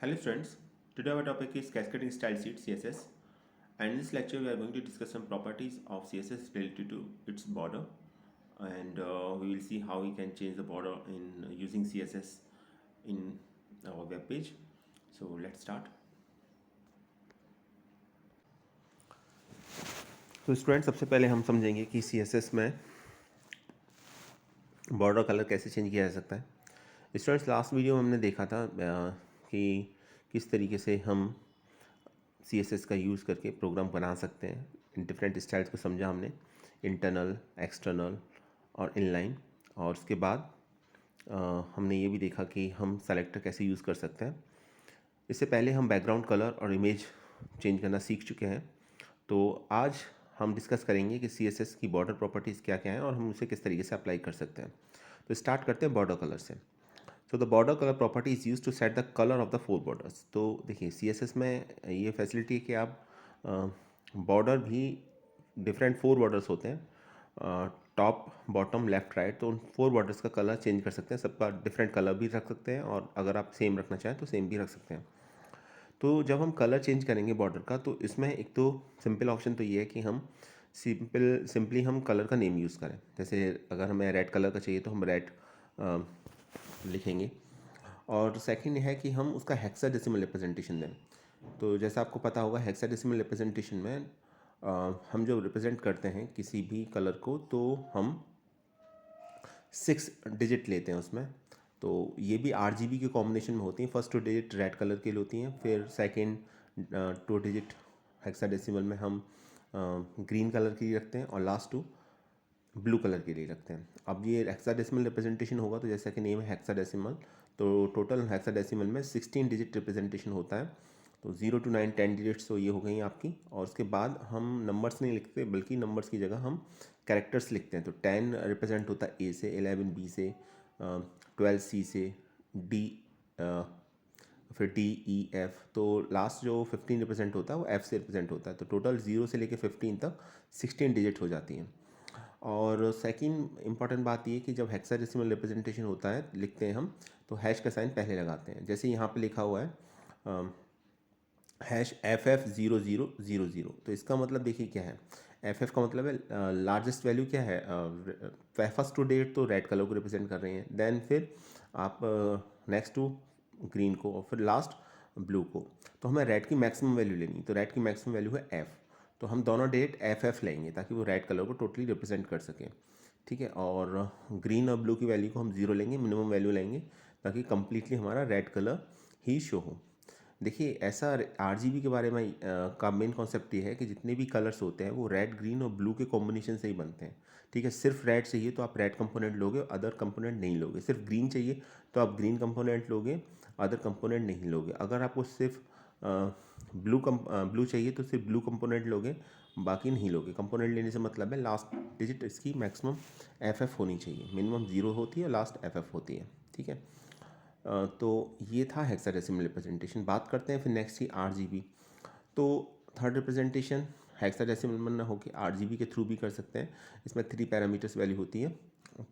Hello students, today our topic is Cascading Style Sheet CSS, and in this lecture we are going to discuss some properties of CSS related to its border, and we will see how we can change the border in using CSS in our web page. So let's start. तो student सबसे पहले हम समझेंगे कि CSS में border colour कैसे change किया जा सकता है। स्टूडेंट्स लास्ट वीडियो में हमने देखा था कि किस तरीके से हम CSS का यूज़ करके प्रोग्राम बना सकते हैं। इन डिफरेंट स्टाइल्स को समझा हमने, इंटरनल, एक्सटर्नल और इनलाइन। और उसके बाद हमने ये भी देखा कि हम सेलेक्टर कैसे यूज़ कर सकते हैं। इससे पहले हम बैकग्राउंड कलर और इमेज चेंज करना सीख चुके हैं। तो आज हम डिस्कस करेंगे कि CSS की बॉर्डर प्रॉपर्टीज़ क्या क्या हैं और हम उसे किस तरीके से अप्लाई कर सकते हैं। तो स्टार्ट करते हैं बॉर्डर कलर से। तो the border colour property is use to set the colour of the four borders. तो देखिए CSS में ये फैसिलिटी है कि आप बॉर्डर भी डिफरेंट फोर बॉर्डर्स होते हैं, टॉप, बॉटम, लेफ्ट, राइट। तो उन फोर बॉर्डर्स का कलर चेंज कर सकते हैं, सबका डिफरेंट कलर भी रख सकते हैं, और अगर आप सेम रखना चाहें तो सेम भी रख सकते हैं। तो जब हम कलर चेंज करेंगे बॉर्डर का, तो इसमें एक तो सिंपल ऑप्शन तो ये है कि हम सिंपली हम कलर का नेम यूज़ करें। जैसे अगर हमें रेड कलर का चाहिए तो हम रेड लिखेंगे। और सेकंड है कि हम उसका हेक्साडेसिमल रिप्रेजेंटेशन दें। तो जैसा आपको पता होगा, हेक्साडेसिमल रिप्रेजेंटेशन में हम जो रिप्रेजेंट करते हैं किसी भी कलर को, तो हम 6 डिजिट लेते हैं उसमें। तो ये भी RGB के कॉम्बिनेशन में होती हैं। फर्स्ट 2 डिजिट रेड कलर के लिए होती हैं, फिर सेकंड 2 डिजिट हेक्साडेसिमल में हम ग्रीन कलर के लिए रखते हैं, और लास्ट 2 ब्लू कलर के लिए रखते हैं। अब ये हेक्साडेसिमल रिप्रेजेंटेशन होगा, तो जैसा कि नेम है हेक्साडेसिमल, तो टोटल हेक्साडेसिमल में 16 डिजिट रिप्रेजेंटेशन होता है। तो 0 to 9 10 डिजिट्स तो ये हो गई आपकी। और उसके बाद हम नंबर्स नहीं लिखते, बल्कि नंबर्स की जगह हम कैरेक्टर्स लिखते हैं। तो 10 रिप्रेजेंट होता है A से, 11 B से, 12 C से, D, फिर D, E, F। तो लास्ट जो 15 रिप्रेजेंट होता है वो F से रिप्रेजेंट होता है। तो टोटल 0 से लेकर 15 तक 16 डिजिट हो जाती हैं। और सेकंड इंपॉर्टेंट बात ये कि जब हेक्साडेसिमल रिप्रेजेंटेशन होता है, लिखते हैं हम, तो हैश का साइन पहले लगाते हैं। जैसे यहाँ पे लिखा हुआ है #FF0000। तो इसका मतलब देखिए क्या है। FF का मतलब है लार्जेस्ट वैल्यू क्या है, फर्स्ट टू डेट तो रेड कलर को रिप्रेजेंट कर रहे हैं, देन फिर आप नेक्स्ट टू ग्रीन को, और फिर लास्ट ब्लू को। तो हमें रेड की मैक्सिमम वैल्यू लेनी, तो रेड की मैक्सिमम वैल्यू है F। तो हम दोनों डेट FF लेंगे ताकि वो रेड कलर को टोटली रिप्रेजेंट कर सकें। ठीक है। और ग्रीन और ब्लू की वैल्यू को हम 0 लेंगे, मिनिमम वैल्यू लेंगे, ताकि कंप्लीटली हमारा रेड कलर ही शो हो। देखिए ऐसा RGB के बारे में का मेन कॉन्सेप्ट ये है कि जितने भी कलर्स होते हैं वो रेड, ग्रीन और ब्लू के कॉम्बिनेशन से ही बनते हैं। ठीक है। सिर्फ रेड चाहिए तो आप रेड कंपोनेंट लोगे, अदर कंपोनेंट नहीं लोगे। सिर्फ ग्रीन चाहिए तो आप ग्रीन कंपोनेंट लोगे, अदर कंपोनेंट नहीं लोगे। अगर आपको सिर्फ ब्लू चाहिए तो सिर्फ ब्लू कंपोनेंट लोगे, बाकी नहीं लोगे। कंपोनेंट लेने से मतलब है लास्ट डिजिट इसकी मैक्सिमम FF होनी चाहिए। मिनिमम 0 होती है, लास्ट FF होती है। ठीक है। तो ये था हेक्साडेसिमल रिप्रेजेंटेशन। बात करते हैं फिर नेक्स्ट की RGB। तो थर्ड रिप्रेजेंटेशन हेक्साडेसिमल में होकर RGB के थ्रू भी कर सकते हैं। इसमें 3 पैरामीटर्स वैल्यू होती है।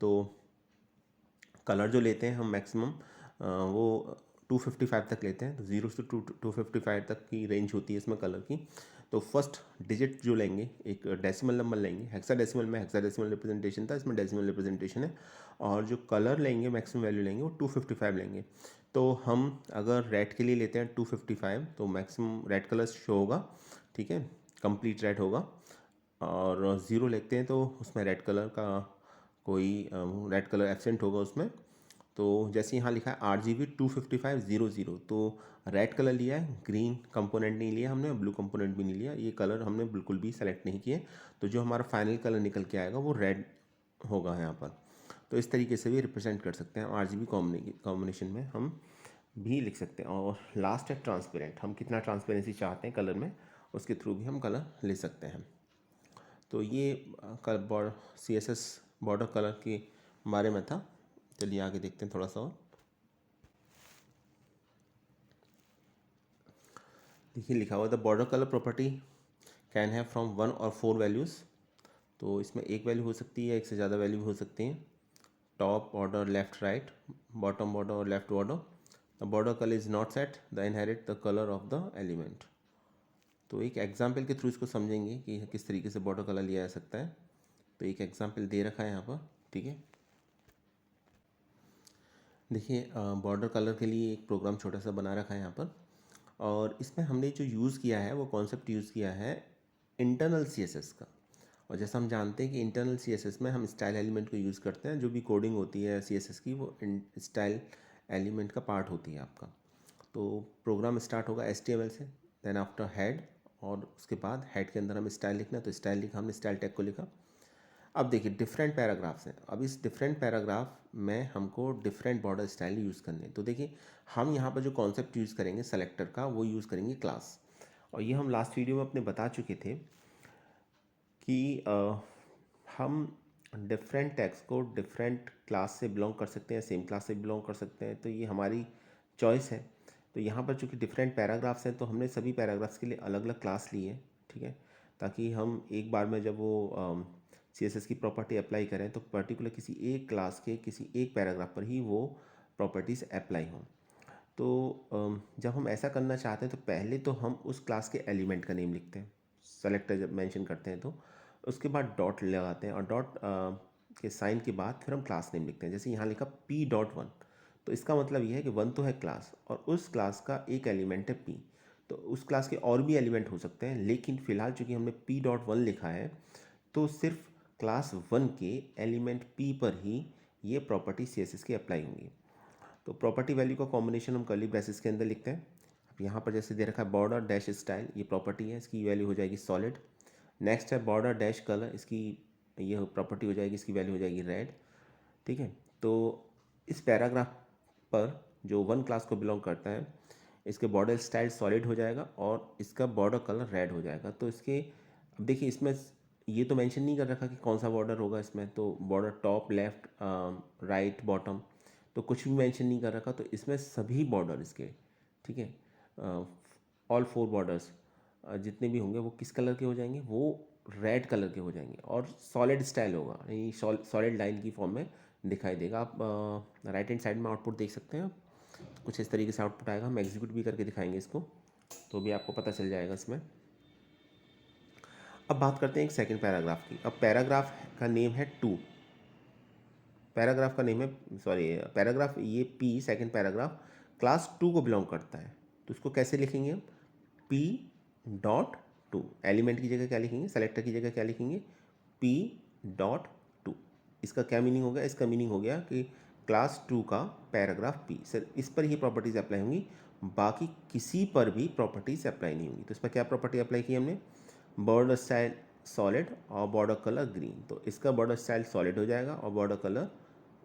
तो कलर जो लेते हैं हम मैक्सिमम वो 255 तक लेते हैं। तो 0 से 255 तक की रेंज होती है इसमें कलर की। तो फर्स्ट डिजिट जो लेंगे, एक डेसिमल नंबर लेंगे। हेक्साडेसिमल में हेक्साडेसिमल रिप्रेजेंटेशन था, इसमें डेसिमल रिप्रेजेंटेशन है। और जो कलर लेंगे, मैक्सिमम वैल्यू लेंगे, वो 255 लेंगे। तो हम अगर रेड के लिए लेते हैं 255, तो मैक्सिमम रेड कलर शो होगा। ठीक है, कंप्लीट रेड होगा। और 0 लेते हैं तो उसमें रेड कलर का कोई रेड कलर एब्सेंट होगा उसमें। तो जैसे यहाँ लिखा है RGB 25500, तो रेड कलर लिया है, ग्रीन कंपोनेंट नहीं लिया हमने, ब्लू कंपोनेंट भी नहीं लिया, ये कलर हमने बिल्कुल भी सेलेक्ट नहीं किए। तो जो हमारा फाइनल कलर निकल के आएगा वो रेड होगा यहाँ पर। तो इस तरीके से भी रिप्रेजेंट कर सकते हैं। RGB कॉम्बिनेशन में हम भी लिख सकते हैं। और लास्ट है ट्रांसपेरेंट। हम कितना ट्रांसपेरेंसी चाहते हैं कलर में, उसके थ्रू भी हम कलर ले सकते हैं। तो ये CSS बॉर्डर कलर के बारे में था। चलिए आगे देखते हैं थोड़ा सा और। देखिए लिखा हुआ the border colour property can have from 1 और 4 वैल्यूज़। तो इसमें एक वैल्यू हो सकती है, एक से ज़्यादा वैल्यू हो सकती हैं। Top border, left right, bottom border और left border, the border colour is not set the inherit the colour of the element. तो एक एग्जाम्पल के थ्रू इसको समझेंगे कि किस तरीके से बॉर्डर कलर लिया जा सकता है। तो एक एग्जाम्पल दे रखा है यहाँ पर, ठीक है। देखिए बॉर्डर कलर के लिए एक प्रोग्राम छोटा सा बना रखा है यहाँ पर, और इसमें हमने जो यूज़ किया है वो कॉन्सेप्ट यूज़ किया है इंटरनल सीएसएस का। और जैसा हम जानते हैं कि इंटरनल सीएसएस में हम स्टाइल एलिमेंट को यूज़ करते हैं, जो भी कोडिंग होती है सीएसएस की वो स्टाइल एलिमेंट का पार्ट होती है आपका। तो प्रोग्राम स्टार्ट होगा HTML से, देन आफ्टर हेड, और उसके बाद हेड के अंदर हमें स्टाइल लिखना है, तो स्टाइल लिखा हमने, स्टाइल टैग को लिखा। अब देखिए डिफरेंट पैराग्राफ्स हैं, अब इस डिफरेंट पैराग्राफ में हमको डिफरेंट बॉर्डर स्टाइल यूज़ करने हैं। तो देखिए हम यहाँ पर जो कॉन्सेप्ट यूज़ करेंगे सेलेक्टर का, वो यूज़ करेंगे क्लास। और ये हम लास्ट वीडियो में अपने बता चुके थे कि हम डिफरेंट टैग्स को डिफरेंट क्लास से बिलोंग कर सकते हैं, सेम क्लास से बिलोंग कर सकते हैं, तो ये हमारी चॉइस है। तो यहाँ पर चूँकि डिफरेंट पैराग्राफ्स हैं तो हमने सभी पैराग्राफ्स के लिए अलग अलग क्लास ली है, ठीक है, ताकि हम एक बार में जब वो CSS की प्रॉपर्टी अप्लाई करें तो पर्टिकुलर किसी एक क्लास के किसी एक पैराग्राफ पर ही वो प्रॉपर्टीज़ अप्लाई हों। तो जब हम ऐसा करना चाहते हैं तो पहले तो हम उस क्लास के एलिमेंट का नेम लिखते हैं, सेलेक्टर जब मेंशन करते हैं तो उसके बाद डॉट लगाते हैं, और डॉट के साइन के बाद फिर हम क्लास नेम लिखते हैं। जैसे यहाँ लिखा P.1, तो इसका मतलब ये है कि 1 तो है क्लास और उस क्लास का एक एलिमेंट है P। तो उस क्लास के और भी एलिमेंट हो सकते हैं, लेकिन फ़िलहाल चूँकि हमने P.1 लिखा है तो सिर्फ क्लास 1 के एलिमेंट P पर ही ये प्रॉपर्टी CSS की अप्लाई होंगी। तो प्रॉपर्टी वैल्यू का कॉम्बिनेशन हम कर्ली ब्रेसेस के अंदर लिखते हैं। अब यहाँ पर जैसे दे रखा है बॉर्डर डैश स्टाइल, ये प्रॉपर्टी है, इसकी वैल्यू हो जाएगी सॉलिड। नेक्स्ट है बॉर्डर डैश कलर, इसकी ये प्रॉपर्टी हो जाएगी, इसकी वैल्यू हो जाएगी रेड, ठीक है। तो इस पैराग्राफ पर जो 1 क्लास को बिलोंग करता है इसके बॉर्डर स्टाइल सॉलिड हो जाएगा और इसका बॉर्डर कलर रेड हो जाएगा। तो इसके अब देखिए इसमें ये तो मेंशन नहीं कर रखा कि कौन सा बॉर्डर होगा इसमें, तो border top left right bottom तो कुछ भी मेंशन नहीं कर रखा। तो इसमें सभी बॉर्डर इसके, ठीक है, ऑल 4 बॉर्डर्स जितने भी होंगे वो किस कलर के हो जाएंगे, वो रेड कलर के हो जाएंगे और सॉलिड स्टाइल होगा, यानी सॉलिड लाइन की फॉर्म में दिखाई देगा। आप राइट हैंड साइड में आउटपुट देख सकते हैं, कुछ इस तरीके से आउटपुट आएगा। हम एग्जीक्यूट भी करके दिखाएंगे इसको, तो भी आपको पता चल जाएगा इसमें। अब बात करते हैं एक सेकंड पैराग्राफ की। अब पैराग्राफ का नेम है 2, पैराग्राफ का नेम है, सॉरी पैराग्राफ ये P सेकंड पैराग्राफ क्लास 2 को बिलोंग करता है। तो इसको कैसे लिखेंगे हम, P.2, एलिमेंट की जगह क्या लिखेंगे, सेलेक्टर की जगह क्या लिखेंगे, P.2। इसका क्या मीनिंग हो गया, इसका मीनिंग हो गया कि क्लास 2 का पैराग्राफ P, सर इस पर ही प्रॉपर्टीज़ अप्लाई होंगी, बाकी किसी पर भी प्रॉपर्टीज़ अप्लाई नहीं होंगी। तो इस पर क्या प्रॉपर्टी अप्लाई की हमने, बॉर्डर स्टाइल सॉलिड और बॉर्डर कलर ग्रीन। तो इसका बॉर्डर स्टाइल सॉलिड हो जाएगा और बॉर्डर कलर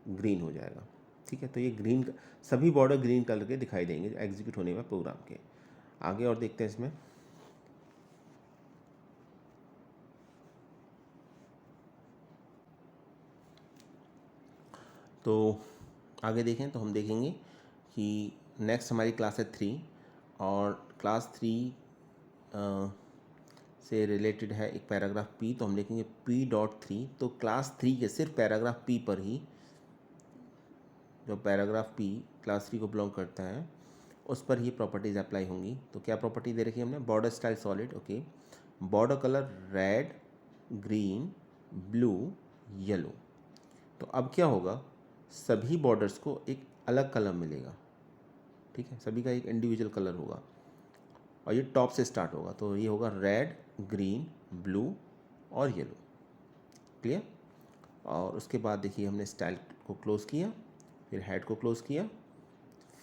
ग्रीन हो जाएगा, ठीक है। तो ये ग्रीन, सभी बॉर्डर ग्रीन कलर के दिखाई देंगे एग्जीक्यूट होने में प्रोग्राम के। आगे और देखते हैं इसमें। तो आगे देखें तो हम देखेंगे कि नेक्स्ट हमारी क्लास है 3, और क्लास 3 से रिलेटेड है एक पैराग्राफ P। तो हम लिखेंगे P.3। तो क्लास 3 के सिर्फ पैराग्राफ P पर ही, जो पैराग्राफ P क्लास 3 को बिलोंग करता है उस पर ही प्रॉपर्टीज़ अप्लाई होंगी। तो क्या प्रॉपर्टी दे रखी है हमने, border style solid, okay, border colour red green blue yellow. तो अब क्या होगा, सभी बॉर्डर्स को एक अलग कलर मिलेगा, ठीक है, सभी का एक इंडिविजुअल कलर होगा और ये टॉप से स्टार्ट होगा। तो ये होगा रेड ग्रीन ब्लू और येलो, क्लियर। और उसके बाद देखिए हमने स्टाइल को क्लोज़ किया, फिर हेड को क्लोज़ किया,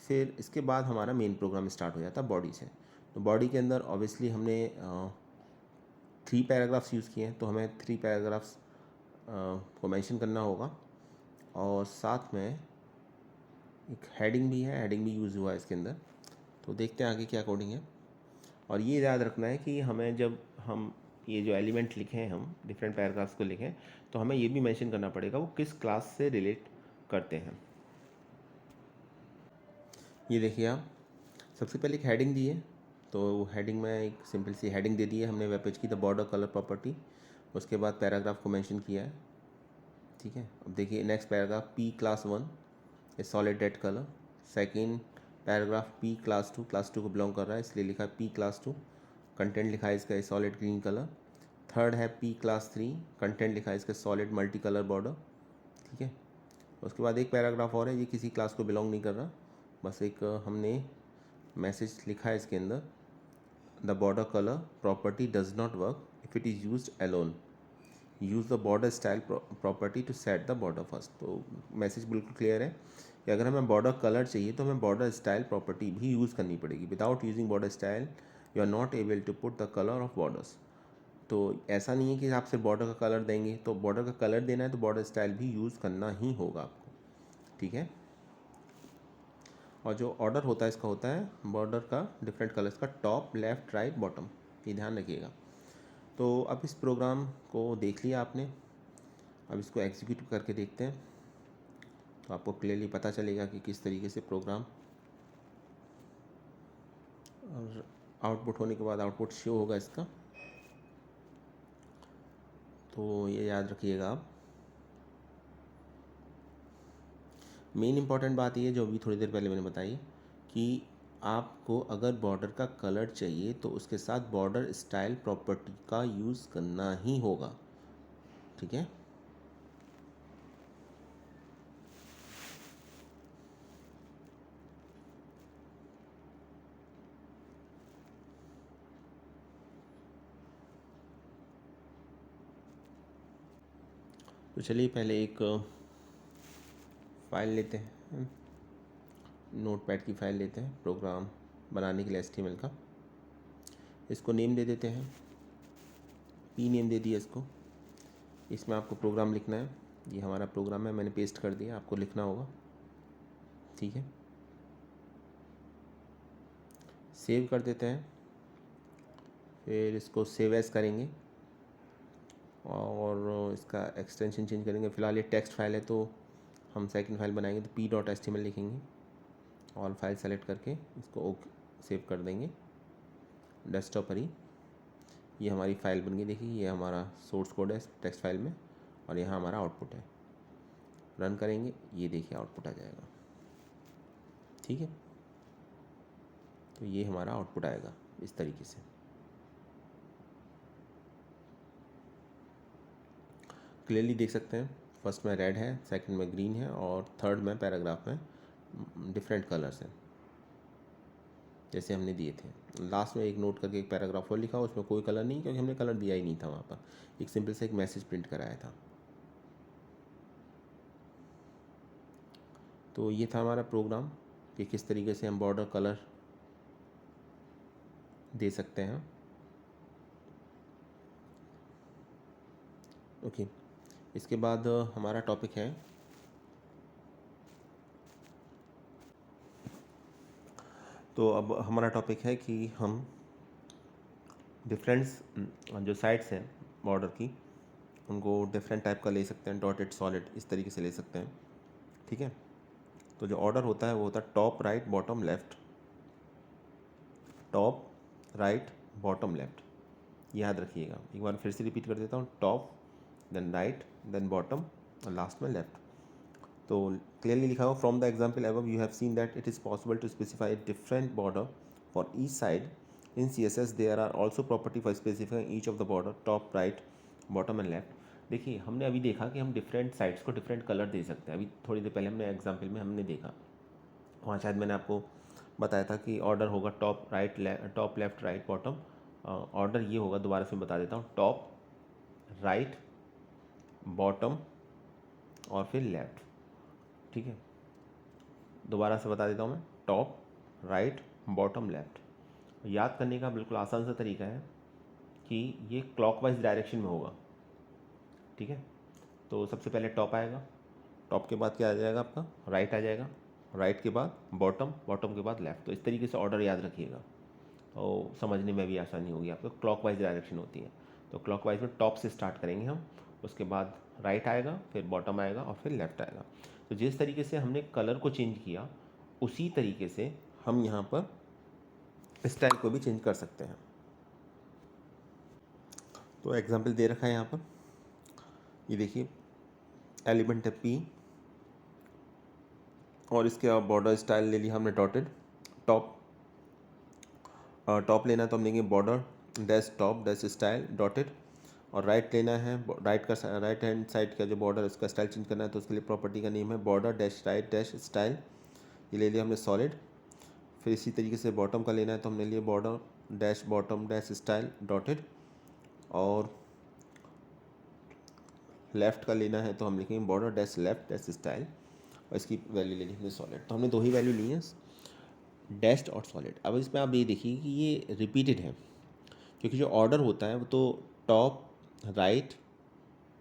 फिर इसके बाद हमारा मेन प्रोग्राम स्टार्ट हो जाता है बॉडी से। तो बॉडी के अंदर ऑब्वियसली हमने 3 पैराग्राफ्स यूज़ किए हैं, तो हमें 3 पैराग्राफ्स को मेंशन करना होगा, और साथ में एक हेडिंग भी है, हेडिंग भी यूज़ हुआ है इसके अंदर। तो देखते हैं आगे क्या कोडिंग है। और ये याद रखना है कि हमें जब हम ये जो एलिमेंट लिखें, हम डिफरेंट पैराग्राफ्स को लिखें, तो हमें ये भी मेंशन करना पड़ेगा वो किस क्लास से रिलेट करते हैं। ये देखिए आप, सबसे पहले एक हेडिंग दी है, तो हेडिंग में एक सिंपल सी हेडिंग दे दी है हमने वेब पेज की, द बॉर्डर कलर प्रॉपर्टी। उसके बाद पैराग्राफ को मेंशन किया है, ठीक है। अब देखिए next paragraph P class 1 a solid red colour, second paragraph P class two को बिलोंग कर रहा है, इसलिए लिखा है पी क्लास टू। कंटेंट लिखा है इसका सॉलिड ग्रीन कलर। थर्ड है पी क्लास थ्री, कंटेंट लिखा है इसका सॉलिड मल्टी कलर बॉर्डर। ठीक है, उसके बाद एक पैराग्राफ और है, ये किसी क्लास को बिलोंग नहीं कर रहा, बस एक हमने मैसेज लिखा है इसके अंदर, the border colour property does not work if it is use alone, use the border style property to set the border first. तो मैसेज बिल्कुल क्लियर है कि अगर हमें बॉर्डर कलर चाहिए तो हमें बॉर्डर स्टाइल प्रॉपर्टी भी यूज़ करनी पड़ेगी। Without using border style you are not able to put the colour of borders. तो ऐसा नहीं है कि आप सिर्फ बॉर्डर का कलर देंगे, तो बॉर्डर का कलर देना है तो बॉर्डर स्टाइल भी यूज़ करना ही होगा आपको। ठीक है, और जो ऑर्डर होता है इसका होता है बॉर्डर का डिफरेंट कलर्स का, टॉप लेफ्ट राइट बॉटम, ये ध्यान रखिएगा। तो अब इस प्रोग्राम को देख लिया आपने, अब इसको एग्जीक्यूट करके देखते हैं तो आपको क्लियरली पता चलेगा कि किस तरीके से प्रोग्राम, और आउटपुट होने के बाद आउटपुट शो होगा इसका। तो ये याद रखिएगा आप। मेन इंपॉर्टेंट बात ये जो अभी थोड़ी देर पहले मैंने बताई कि आपको अगर बॉर्डर का कलर चाहिए तो उसके साथ बॉर्डर स्टाइल प्रॉपर्टी का यूज़ करना ही होगा। ठीक है, तो चलिए पहले एक फ़ाइल लेते हैं, नोटपैड की फ़ाइल लेते हैं प्रोग्राम बनाने के लिए HTML का। इसको नेम दे देते हैं, पी नेम दे दिया इसको। इसमें आपको प्रोग्राम लिखना है, ये हमारा प्रोग्राम है, मैंने पेस्ट कर दिया, आपको लिखना होगा। ठीक है, सेव कर देते हैं, फिर इसको सेव एज करेंगे और इसका एक्सटेंशन चेंज करेंगे। फ़िलहाल ये टेक्स्ट फाइल है तो हम सेकंड फाइल बनाएंगे तो p.html लिखेंगे, ऑल फाइल सेलेक्ट करके इसको सेव कर देंगे डेस्कटॉप पर ही। ये हमारी फ़ाइल बन गई, देखिए ये हमारा सोर्स कोड है टेक्स्ट फाइल में और यहाँ हमारा आउटपुट है। रन करेंगे, ये देखिए आउटपुट आ जाएगा। ठीक है, तो ये हमारा आउटपुट आएगा इस तरीके से। क्लियरली देख सकते हैं, फर्स्ट में रेड है, सेकंड में ग्रीन है और थर्ड में पैराग्राफ में डिफरेंट कलर्स हैं जैसे हमने दिए थे। लास्ट में एक नोट करके एक पैराग्राफ और लिखा, उसमें कोई कलर नहीं क्योंकि हमने कलर दिया ही नहीं था वहाँ पर, एक सिंपल से एक मैसेज प्रिंट कराया था। तो ये था हमारा प्रोग्राम कि किस तरीके से हम बॉर्डर कलर दे सकते हैं। ओके, इसके बाद हमारा टॉपिक है तो अब हमारा टॉपिक है कि हम डिफरेंट्स जो साइड्स हैं बॉर्डर की उनको डिफरेंट टाइप का ले सकते हैं, डॉटेड सॉलिड इस तरीके से ले सकते हैं। ठीक है, तो जो ऑर्डर होता है वो होता है top right bottom left, top right bottom left, याद रखिएगा। एक बार फिर से रिपीट कर देता हूँ, top then right then bottom और लास्ट में लेफ़्ट। तो क्लियरली लिखा हुआ, from the example above you have seen that it is possible to specify different border for each side in CSS। There are also property for specifying each of the border top right bottom and left. देखिए हमने अभी देखा कि हम different sides को different colour दे सकते हैं। अभी थोड़ी देर पहले हमने एग्जाम्पल में हमने देखा, वहाँ शायद मैंने आपको बताया था कि ऑर्डर होगा top left right bottom. Order ये होगा, दोबारा से बता देता हूँ, टॉप राइट बॉटम और फिर लेफ्ट। ठीक है, दोबारा से बता देता हूँ मैं, टॉप राइट बॉटम लेफ्ट। याद करने का बिल्कुल आसान सा तरीका है कि ये क्लॉकवाइज डायरेक्शन में होगा। ठीक है, तो सबसे पहले टॉप आएगा, टॉप के बाद क्या आ जाएगा आपका, राइट आ जाएगा, राइट के बाद बॉटम, बॉटम के बाद लेफ्ट। तो इस तरीके से ऑर्डर याद रखिएगा और समझने में भी आसानी होगी आपको। क्लॉकवाइज डायरेक्शन होती है, तो क्लॉकवाइज में टॉप से स्टार्ट करेंगे हम, उसके बाद राइट आएगा, फिर बॉटम आएगा और फिर लेफ्ट आएगा। तो जिस तरीके से हमने कलर को चेंज किया उसी तरीके से हम यहाँ पर स्टाइल को भी चेंज कर सकते हैं। तो एग्जांपल दे रखा है यहाँ पर, ये देखिए एलिमेंट है P और इसके बॉर्डर स्टाइल ले लिया हमने डॉटेड। टॉप टॉप लेना है तो हम लेंगे border dash top dash style dotted. और राइट लेना है, राइट हैंड साइड का जो बॉर्डर उसका स्टाइल चेंज करना है तो उसके लिए प्रॉपर्टी का नेम है border dash right dash style. ये ले लिया हमने सॉलिड। फिर इसी तरीके से बॉटम का लेना है तो हमने लिए border dash bottom dash style dotted. और लेफ़्ट का लेना है तो हम लिखेंगे border dash left dash style और इसकी वैल्यू ले ली हमने सॉलिड। तो हमने दो ही वैल्यू ली हैं, डैश्ड और सॉलिड। अब इसमें आप ये देखिए कि ये रिपीटेड है क्योंकि जो ऑर्डर होता है वो तो टॉप राइट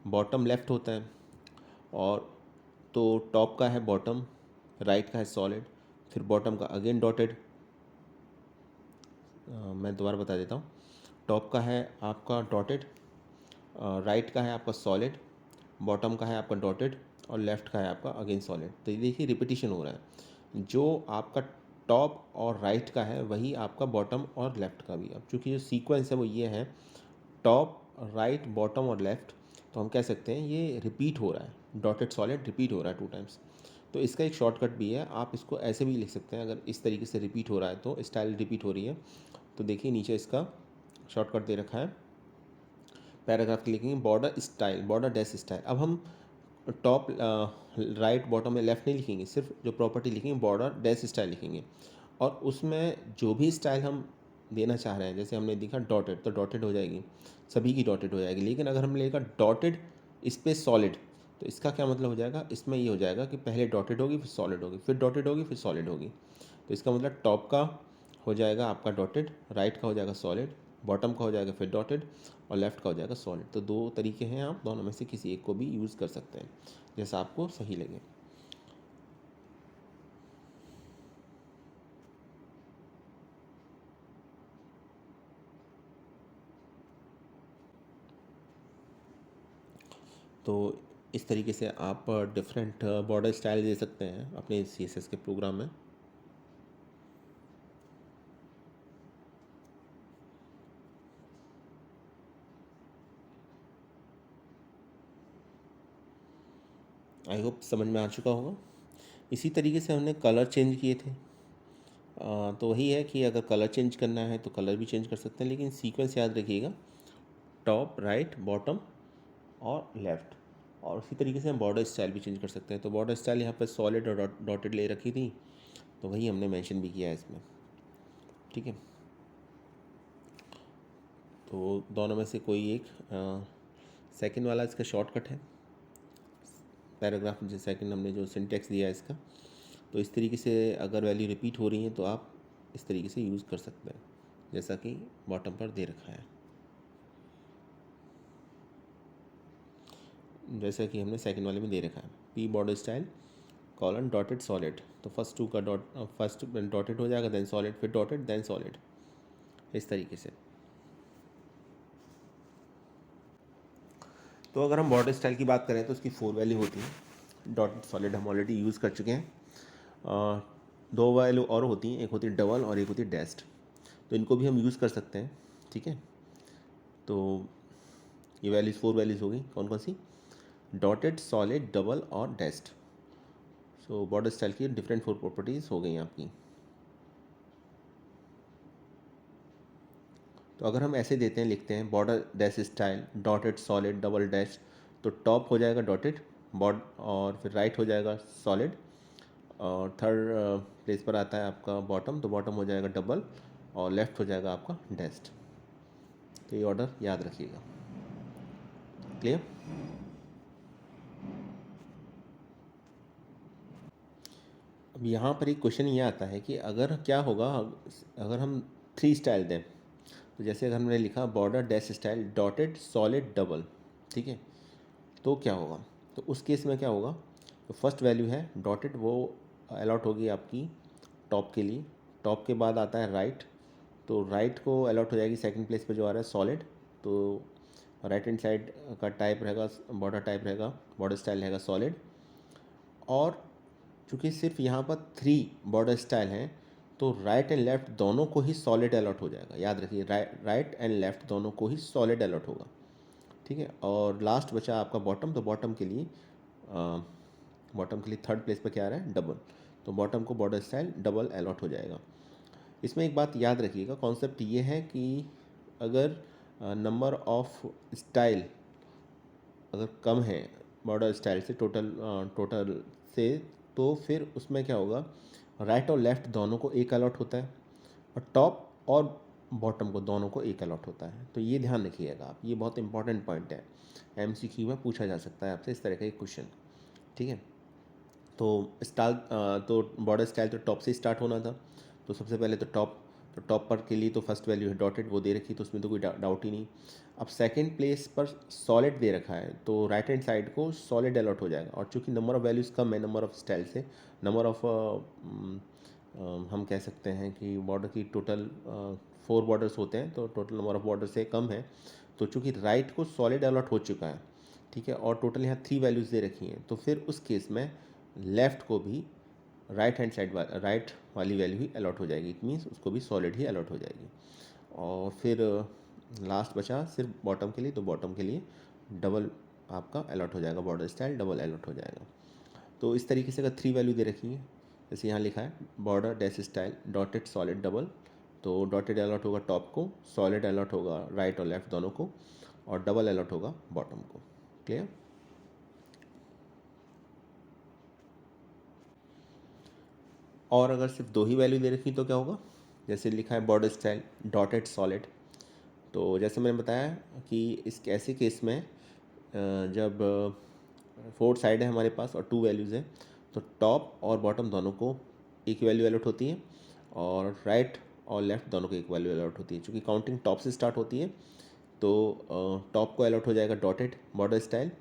बॉटम लेफ़्ट होता है। और तो टॉप का है बॉटम, राइट का है सॉलिड, फिर बॉटम का अगेन डॉटेड। मैं दोबारा बता देता हूँ। टॉप का है आपका डॉटेड, राइट का है आपका सॉलिड, बॉटम का है आपका डॉटेड और लेफ़्ट का है आपका अगेन सॉलिड। तो ये देखिए रिपीटिशन हो रहा है। जो आपका टॉप और राइट का है वही आपका बॉटम और लेफ़्ट का भी। अब चूँकि जो सीक्वेंस है वो ये है टॉप राइट बॉटम और लेफ़्ट, तो हम कह सकते हैं ये रिपीट हो रहा है, डॉटेड सॉलिड रिपीट हो रहा है 2 टाइम्स। तो इसका एक शॉर्टकट भी है, आप इसको ऐसे भी लिख सकते हैं। अगर इस तरीके से रिपीट हो रहा है तो स्टाइल रिपीट हो रही है तो देखिए नीचे इसका शॉर्टकट दे रखा है। पैराग्राफ लिखेंगे border style border dash style. अब हम टॉप राइट बॉटम में लेफ़्ट नहीं लिखेंगे, सिर्फ जो प्रॉपर्टी लिखेंगे बॉर्डर डैश स्टाइल लिखेंगे। और उसमें जो भी स्टाइल हम देना चाह रहे हैं, जैसे हमने देखा डॉटेड तो डॉटेड हो जाएगी, सभी की डॉटेड हो जाएगी। लेकिन अगर हमने लिखा डॉटेड स्पेस सॉलिड तो इसका क्या मतलब हो जाएगा, इसमें ये हो जाएगा कि पहले डॉटेड होगी फिर सॉलिड होगी फिर डॉटेड होगी फिर सॉलिड होगी। तो इसका मतलब टॉप का हो जाएगा आपका डॉटेड, राइट का हो जाएगा सॉलिड, बॉटम का हो जाएगा फिर डॉटेड और लेफ़्ट का हो जाएगा सॉलिड। तो दो तरीके हैं, आप दोनों में से किसी एक को भी यूज़ कर सकते हैं जैसा आपको सही लगे। तो इस तरीके से आप डिफरेंट बॉर्डर स्टाइल दे सकते हैं अपने CSS के प्रोग्राम में। आई होप समझ में आ चुका होगा। इसी तरीके से हमने कलर चेंज किए थे। तो वही है कि अगर कलर चेंज करना है तो कलर भी चेंज कर सकते हैं, लेकिन सीक्वेंस याद रखिएगा टॉप राइट बॉटम और लेफ़्ट। और उसी तरीके से हम बॉर्डर स्टाइल भी चेंज कर सकते हैं। तो बॉर्डर स्टाइल यहाँ पर सॉलिड और डॉटेड ले रखी थी तो वही हमने मेंशन भी किया है इसमें, ठीक है। तो दोनों में से कोई एक सेकंड वाला इसका शॉर्टकट है, पैराग्राफ जो सेकंड हमने जो सिंटेक्स दिया है इसका। तो इस तरीके से अगर वैल्यू रिपीट हो रही है तो आप इस तरीके से यूज़ कर सकते हैं जैसा कि बॉटम पर दे रखा है, जैसा कि हमने सेकंड वाले में दे रखा है P border style colon dotted solid. तो फर्स्ट डॉटेड हो जाएगा देन सॉलिड फिर डॉटेड देन सॉलिड, इस तरीके से। तो अगर हम बॉर्डर स्टाइल की बात करें तो उसकी 4 वैल्यू होती है। डॉटेड सॉलिड हम ऑलरेडी यूज़ कर चुके हैं। 2 वैल्यू और होती हैं, एक होती है डबल और एक होती है डैश्ड। तो इनको भी हम यूज़ कर सकते हैं, ठीक है। तो ये वैल्यूज़ 4 वैल्यूज़ हो गई कौन कौन सी, डॉटेड सॉलिड डबल और डैश्ड। सो बॉर्डर स्टाइल की डिफरेंट 4 प्रॉपर्टीज़ हो गई आपकी। तो अगर हम ऐसे देते हैं, लिखते हैं border dash style dotted solid double dash, तो टॉप हो जाएगा डॉटेड बॉर्ड और फिर राइट हो जाएगा सॉलिड और थर्ड प्लेस पर आता है आपका बॉटम, तो बॉटम हो जाएगा डबल और लेफ़्ट हो जाएगा आपका डैश्ड। तो ये ऑर्डर याद रखिएगा। क्लियर। अब यहाँ पर एक क्वेश्चन ये आता है कि अगर क्या होगा अगर हम 3 स्टाइल दें। तो जैसे अगर हमने लिखा border dash style dotted solid double, ठीक है, तो क्या होगा। तो उस केस में क्या होगा, तो फर्स्ट वैल्यू है डॉटेड वो अलॉट होगी आपकी टॉप के लिए। टॉप के बाद आता है राइट, तो राइट को अलॉट हो जाएगी सेकंड प्लेस पे जो आ रहा है सॉलिड। तो राइट हैंड साइड का टाइप रहेगा बॉर्डर टाइप रहेगा बॉर्डर स्टाइल रहेगा सॉलिड। और चूँकि सिर्फ यहाँ पर 3 बॉर्डर स्टाइल हैं तो राइट एंड लेफ़्ट दोनों को ही सॉलिड अलॉट हो जाएगा। याद रखिए राइट एंड लेफ़्ट दोनों को ही सॉलिड अलॉट होगा, ठीक है। और लास्ट बचा आपका बॉटम, तो बॉटम के लिए थर्ड प्लेस पर क्या आ रहा है डबल, तो बॉटम को बॉर्डर स्टाइल डबल अलॉट हो जाएगा। इसमें एक बात याद रखिएगा, कॉन्सेप्ट ये है कि अगर नंबर ऑफ स्टाइल अगर कम है बॉर्डर स्टाइल से टोटल से, तो फिर उसमें क्या होगा, राइट और लेफ़्ट दोनों को एक अलॉट होता है और टॉप और बॉटम को दोनों को एक अलॉट होता है। तो ये ध्यान रखिएगा आप, ये बहुत इंपॉर्टेंट पॉइंट है, एमसीक्यू में पूछा जा सकता है आपसे इस तरह का एक क्वेश्चन। ठीक है, तो बॉर्डर स्टाइल तो टॉप से स्टार्ट होना था, तो सबसे पहले तो टॉप पर के लिए तो फर्स्ट वैल्यू है डॉटेड, वो दे रखी, तो उसमें तो कोई डाउट ही नहीं। अब सेकंड प्लेस पर सॉलिड दे रखा है, तो राइट हैंड साइड को सॉलिड अलॉट हो जाएगा, और चूंकि नंबर ऑफ़ वैल्यूज़ कम है नंबर ऑफ़ स्टाइल से, नंबर ऑफ़ हम कह सकते हैं कि बॉर्डर की टोटल 4 बॉर्डर्स होते हैं, तो टोटल नंबर ऑफ़ बॉर्डर से कम है, तो चूंकि राइट को सॉलिड अलॉट हो चुका है, ठीक है, और टोटल यहाँ 3 वैल्यूज़ दे रखी हैं, तो फिर उस केस में लेफ़्ट को भी राइट हैंड साइड राइट वाली वैल्यू ही अलॉट हो जाएगी, इट मीन्स उसको भी सॉलिड ही अलॉट हो जाएगी। और फिर लास्ट बचा सिर्फ बॉटम के लिए, तो बॉटम के लिए डबल आपका अलॉट हो जाएगा, बॉर्डर स्टाइल डबल अलॉट हो जाएगा। तो इस तरीके से अगर 3 वैल्यू दे रखी है, जैसे यहाँ लिखा है border dash style dotted solid double, तो डॉटेड अलॉट होगा टॉप को, सॉलिड अलॉट होगा राइट और लेफ्ट दोनों को, और डबल अलॉट होगा बॉटम को। क्लियर? और अगर सिर्फ 2 ही वैल्यू दे रखी तो क्या होगा, जैसे लिखा है बॉर्डर स्टाइल डॉटेड सॉलिड, तो जैसे मैंने बताया कि इस ऐसे केस में जब 4 साइड है हमारे पास और 2 वैल्यूज़ हैं, तो टॉप और बॉटम दोनों को एक वैल्यू अलॉट होती है, और राइट और लेफ्ट दोनों को एक वैल्यू अलॉट होती है। चूँकि काउंटिंग टॉप से स्टार्ट होती है, तो टॉप को अलॉट हो जाएगा डॉटेड बॉर्डर स्टाइल,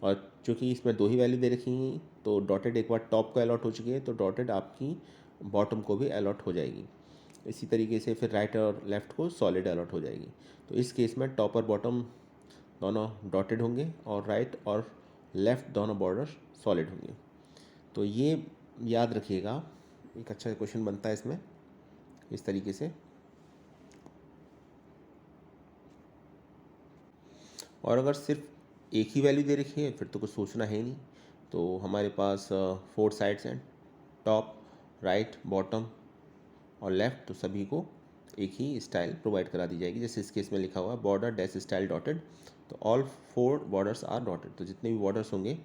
और चूँकि इसमें 2 ही वैल्यू दे रखी हैं, तो डॉटेड एक बार टॉप को अलॉट हो चुकी है, तो डॉटेड आपकी बॉटम को भी अलॉट हो जाएगी। इसी तरीके से फिर राइट और लेफ़्ट को सॉलिड अलॉट हो जाएगी। तो इस केस में टॉप और बॉटम दोनों डॉटेड होंगे, और राइट और लेफ़्ट दोनों बॉर्डर सॉलिड होंगे। तो ये याद रखिएगा, एक अच्छा क्वेश्चन बनता है इसमें इस तरीके से। और अगर सिर्फ एक ही वैल्यू दे रखी है फिर तो कुछ सोचना है ही नहीं, तो हमारे पास 4 साइड्स हैं, टॉप राइट बॉटम और लेफ़्ट, तो सभी को एक ही स्टाइल प्रोवाइड करा दी जाएगी। जैसे इस केस में लिखा हुआ है बॉर्डर डैश स्टाइल डॉटेड, तो ऑल 4 बॉर्डर्स आर डॉटेड, तो जितने भी बॉर्डर्स होंगे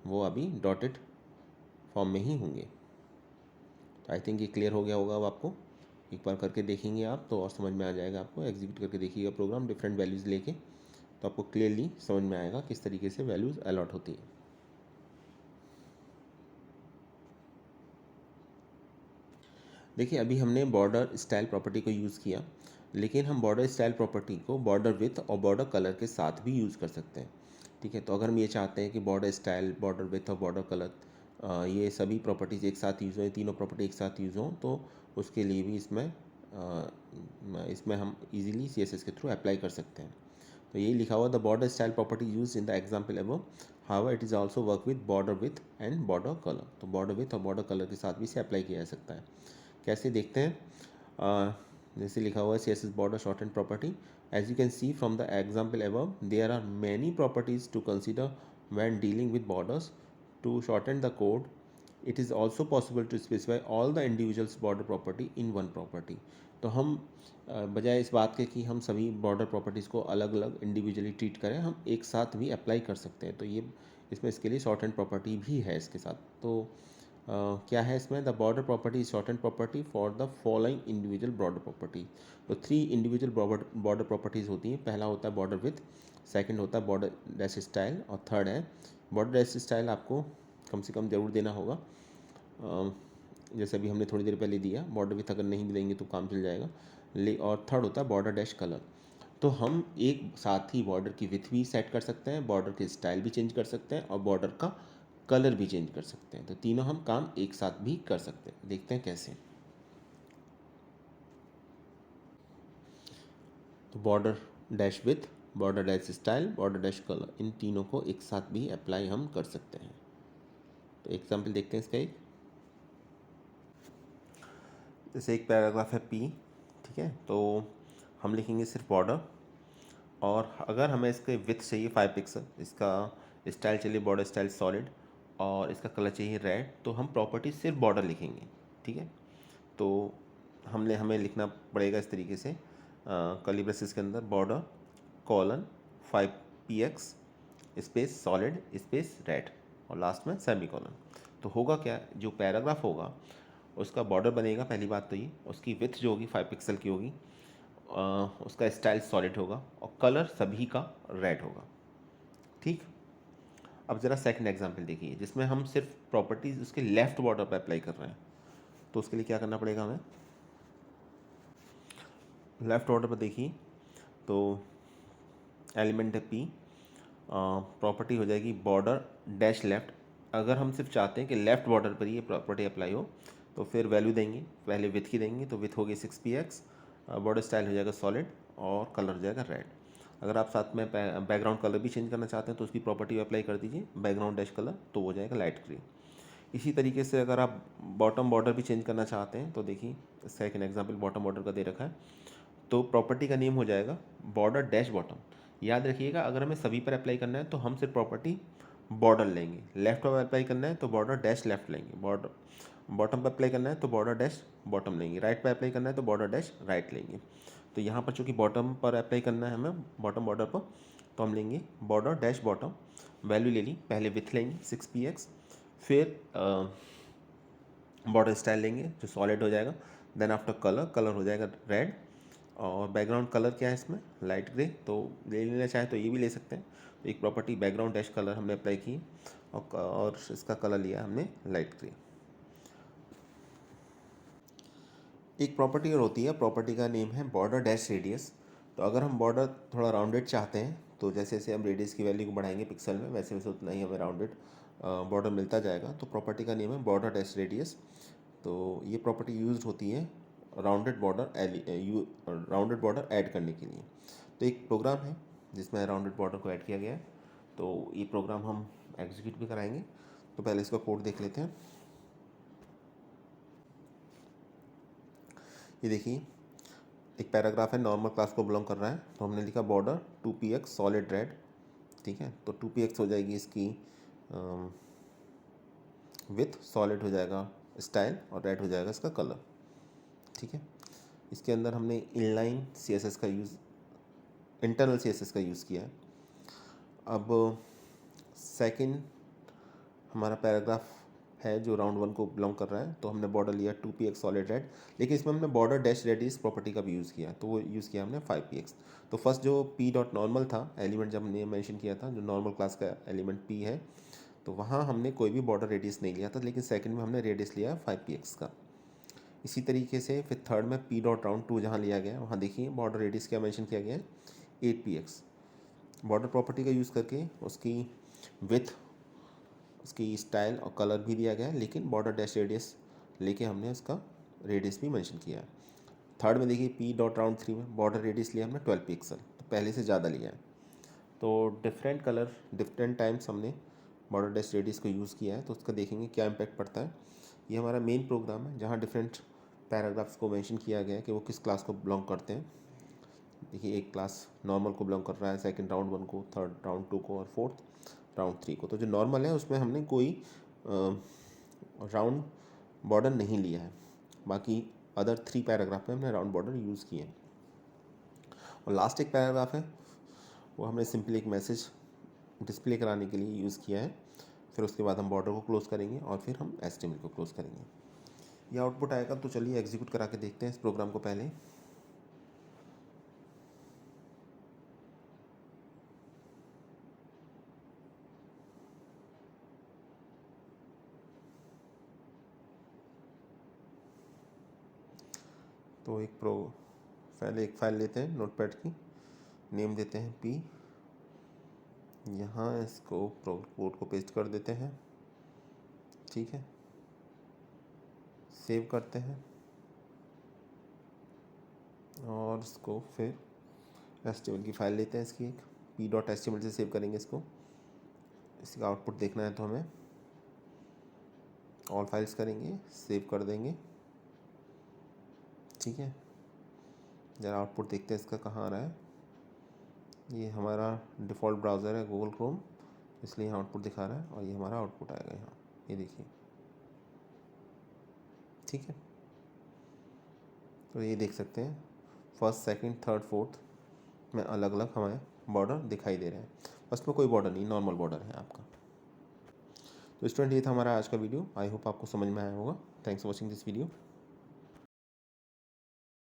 वो अभी डॉटेड फॉर्म में ही होंगे। तो आई थिंक ये क्लियर हो गया होगा अब आपको, एक बार करके देखेंगे आप तो और समझ में आ जाएगा आपको, एग्जीक्यूट करके देखिएगा प्रोग्राम डिफरेंट वैल्यूज़ लेके, तो आपको क्लियरली समझ में आएगा किस तरीके से वैल्यूज़ अलॉट होती है। देखिए अभी हमने बॉर्डर स्टाइल प्रॉपर्टी को यूज़ किया, लेकिन हम बॉर्डर स्टाइल प्रॉपर्टी को बॉर्डर विथ और बॉर्डर कलर के साथ भी यूज़ कर सकते हैं। ठीक है, तो अगर हम ये चाहते हैं कि बॉर्डर स्टाइल बॉर्डर विथ और बॉर्डर कलर ये सभी प्रॉपर्टीज़ एक साथ यूज़ हो, तीनों प्रॉपर्टी एक साथ यूज़ हों, तो उसके लिए भी इसमें हम इजीली CSS के थ्रू अप्लाई कर सकते हैं। तो यही लिखा हुआ the border style property use in the example above, however it is also work with border with and border colour, तो बॉर्डर विथ और बॉर्डर कलर के साथ भी इसे अप्लाई किया जा सकता है। कैसे देखते हैं, जैसे लिखा हुआ है CSS border shorten property, as you can see from the example above there are many properties to consider when dealing with borders. To shorten the code, it is also possible to specify all the individuals border property in one property. तो हम बजाय इस बात के कि हम सभी border properties को अलग अलग इंडिविजुअली ट्रीट करें, हम एक साथ भी अप्लाई कर सकते हैं। तो ये इसमें इसके लिए शॉर्ट एंड प्रॉपर्टी भी है इसके साथ। तो क्या है इसमें, the border property is short and property for the following individual border property. तो 3 इंडिविजुअल बॉर्डर प्रॉपर्टीज़ होती हैं, पहला होता है बॉर्डर विथ, सेकंड होता है बॉर्डर डैश स्टाइल, और थर्ड है बॉर्डर डैश स्टाइल। आपको कम से कम ज़रूर देना होगा, जैसे अभी हमने थोड़ी देर पहले दिया, बॉर्डर विथ अगर नहीं भी देंगे तो काम चल जाएगा। और थर्ड होता है बॉर्डर डैश कलर। तो हम एक साथ ही बॉर्डर की विथ भी सेट कर सकते हैं, बॉर्डर के स्टाइल भी चेंज कर सकते हैं, और बॉर्डर का कलर भी चेंज कर सकते हैं। तो तीनों हम काम एक साथ भी कर सकते हैं। देखते हैं कैसे। तो border dash with, border dash style, border dash colour, इन तीनों को एक साथ भी अप्लाई हम कर सकते हैं। तो एग्जाम्पल देखते हैं इसका एक, जैसे एक पैराग्राफ है P, ठीक है, तो हम लिखेंगे सिर्फ बॉर्डर, और अगर हमें इसके विथ चाहिए 5 पिक्सल, इसका स्टाइल चाहिए बॉर्डर स्टाइल सॉलिड, और इसका कलर चाहिए रेड, तो हम प्रॉपर्टी सिर्फ बॉर्डर लिखेंगे। ठीक है, तो हमें लिखना पड़ेगा इस तरीके से कर्ली ब्रेसेस के अंदर border colon 5px space solid space red और लास्ट में सेमी कॉलन। तो होगा क्या, जो पैराग्राफ होगा उसका बॉर्डर बनेगा, पहली बात तो ये, उसकी विड्थ जो होगी 5 पिक्सल की होगी, उसका स्टाइल सॉलिड होगा और कलर सभी का रेड होगा। ठीक, अब ज़रा सेकंड एग्जांपल देखिए जिसमें हम सिर्फ प्रॉपर्टीज़ उसके लेफ्ट बॉर्डर पर अप्लाई कर रहे हैं। तो उसके लिए क्या करना पड़ेगा हमें, लेफ्ट बॉर्डर पर देखिए तो एलिमेंट है पी, प्रॉपर्टी हो जाएगी बॉर्डर डैश लेफ्ट। अगर हम सिर्फ चाहते हैं कि लेफ्ट बॉर्डर पर ये प्रॉपर्टी अप्लाई हो तो फिर वैल्यू देंगे, पहले विथ की देंगे, तो विथ होगी 6px, बॉर्डर स्टाइल हो जाएगा सॉलिड और कलर हो जाएगा रेड। अगर आप साथ में बैकग्राउंड कलर भी चेंज करना चाहते हैं तो उसकी प्रॉपर्टी अप्लाई कर दीजिए बैकग्राउंड डैश कलर, तो हो जाएगा लाइट ग्रे। इसी तरीके से अगर आप बॉटम बॉर्डर भी चेंज करना चाहते हैं तो देखिए सेकंड एग्जांपल बॉटम बॉर्डर का दे रखा है, तो प्रॉपर्टी का नेम हो जाएगा बॉर्डर डैश बॉटम। याद रखिएगा अगर हमें सभी पर अप्लाई करना है तो हम सिर्फ प्रॉपर्टी बॉर्डर लेंगे, लेफ्ट पर अप्लाई करना है तो बॉर्डर डैश लेफ्ट लेंगे, बॉर्डर बॉटम पर अप्लाई करना है तो बॉर्डर डैश बॉटम लेंगे, राइट पर अप्लाई करना है तो बॉर्डर डैश राइट लेंगे। तो यहाँ पर चूँकि बॉटम पर अप्लाई करना है हमें बॉटम बॉर्डर पर, तो हम लेंगे बॉर्डर डैश बॉटम, वैल्यू ले ली, पहले विथ लेंगे 6px, फिर बॉर्डर स्टाइल लेंगे जो सॉलिड हो जाएगा, देन आफ्टर कलर, कलर हो जाएगा रेड और बैकग्राउंड कलर क्या है इसमें लाइट ग्रे, तो ले लेना चाहे तो ये भी ले सकते हैं। तो एक प्रॉपर्टी बैकग्राउंड डैश कलर हमने अप्लाई की और इसका कलर लिया हमने लाइट ग्रे। एक प्रॉपर्टी और होती है, प्रॉपर्टी का नेम है बॉर्डर डैश रेडियस। तो अगर हम बॉर्डर थोड़ा राउंडेड चाहते हैं तो जैसे जैसे हम रेडियस की वैल्यू को बढ़ाएंगे पिक्सल में वैसे वैसे उतना ही हमें राउंडेड बॉर्डर मिलता जाएगा। तो प्रॉपर्टी का नेम है बॉर्डर डैश रेडियस। तो ये प्रॉपर्टी यूज होती है राउंडेड बॉर्डर ऐड करने के लिए। तो एक प्रोग्राम है जिसमें राउंडेड बॉर्डर को ऐड किया गया है, तो ये प्रोग्राम हम एग्जीक्यूट भी कराएंगे। तो पहले इसका कोड देख लेते हैं। ये देखिए एक पैराग्राफ है, नॉर्मल क्लास को बिलोंग कर रहा है, तो हमने लिखा बॉर्डर 2px सॉलिड रेड। ठीक है, तो 2px हो जाएगी इसकी विथ, सॉलिड हो जाएगा स्टाइल और रेड हो जाएगा इसका कलर। ठीक है, इसके अंदर हमने इनलाइन CSS का यूज़, इंटरनल CSS का यूज़ किया है। अब सेकंड हमारा पैराग्राफ है जो राउंड 1 को बिलोंग कर रहा है, तो हमने बॉर्डर लिया 2px सॉलिड रेड, लेकिन इसमें हमने बॉर्डर डैश रेडियस प्रॉपर्टी का भी यूज़ किया, तो वो यूज़ किया हमने 5px। तो फर्स्ट जो p डॉट नॉर्मल था एलिमेंट, जब हमने मेंशन किया था जो नॉर्मल क्लास का एलिमेंट p है, तो वहाँ हमने कोई भी बॉर्डर रेडियस नहीं लिया था, लेकिन सेकंड में हमने रेडियस लिया 5px का। इसी तरीके से फिर थर्ड में p डॉट राउंड 2 जहाँ लिया गया है वहाँ देखिए बॉर्डर रेडियस क्या मेंशन किया गया है 8px। बॉर्डर प्रॉपर्टी का यूज़ करके उसकी विथ, उसकी स्टाइल और कलर भी दिया गया है, लेकिन बॉर्डर डैश रेडियस लेके हमने उसका रेडियस भी मेंशन किया है। थर्ड में देखिए p डॉट राउंड 3 में बॉर्डर रेडियस लिया हमने 12 पिक्सल, तो पहले से ज़्यादा लिया है। तो डिफरेंट कलर डिफरेंट टाइम्स हमने बॉर्डर डैश रेडियस को यूज़ किया है, तो उसका देखेंगे क्या इम्पैक्ट पड़ता है। ये हमारा मेन प्रोग्राम है जहाँ डिफरेंट पैराग्राफ्स को मेंशन किया गया है कि वो किस क्लास को बिलोंग करते हैं। देखिए एक क्लास नॉर्मल को बिलोंग कर रहा है, सेकंड राउंड 1 को, थर्ड राउंड 2 को और फोर्थ राउंड 3 को। तो जो नॉर्मल है उसमें हमने कोई राउंड बॉर्डर नहीं लिया है, बाकी अदर 3 पैराग्राफ में हमने राउंड बॉर्डर यूज़ किए हैं। और लास्ट एक पैराग्राफ है वो हमने सिंपली एक मैसेज डिस्प्ले कराने के लिए यूज़ किया है। फिर उसके बाद हम बॉर्डर को क्लोज़ करेंगे और फिर हम HTML को क्लोज़ करेंगे। ये आउटपुट आएगा, तो चलिए एग्जीक्यूट करा के देखते हैं इस प्रोग्राम को पहले। तो पहले एक फ़ाइल लेते हैं नोटपैड की, नेम देते हैं p, यहाँ इसको कोड को पेस्ट कर देते हैं। ठीक है, सेव करते हैं और इसको फिर HTML की फ़ाइल लेते हैं इसकी एक p.html से सेव करेंगे इसको। इसका आउटपुट देखना है तो हमें ऑल फाइल्स करेंगे, सेव कर देंगे। ठीक है, ज़रा आउटपुट देखते हैं इसका कहाँ आ रहा है। ये हमारा डिफ़ॉल्ट ब्राउज़र है गूगल क्रोम, इसलिए यहाँ आउटपुट दिखा रहा है और ये हमारा आउटपुट आएगा यहाँ, ये देखिए। ठीक है, तो ये देख सकते हैं फर्स्ट, सेकंड, थर्ड, फोर्थ में अलग अलग हमें बॉर्डर दिखाई दे रहे हैं। फर्स्ट में कोई बॉर्डर नहीं, नॉर्मल बॉर्डर है आपका। तो स्टूडेंट ये था हमारा आज का वीडियो। आई होप आपको समझ में आया होगा। Thanks for watching this video.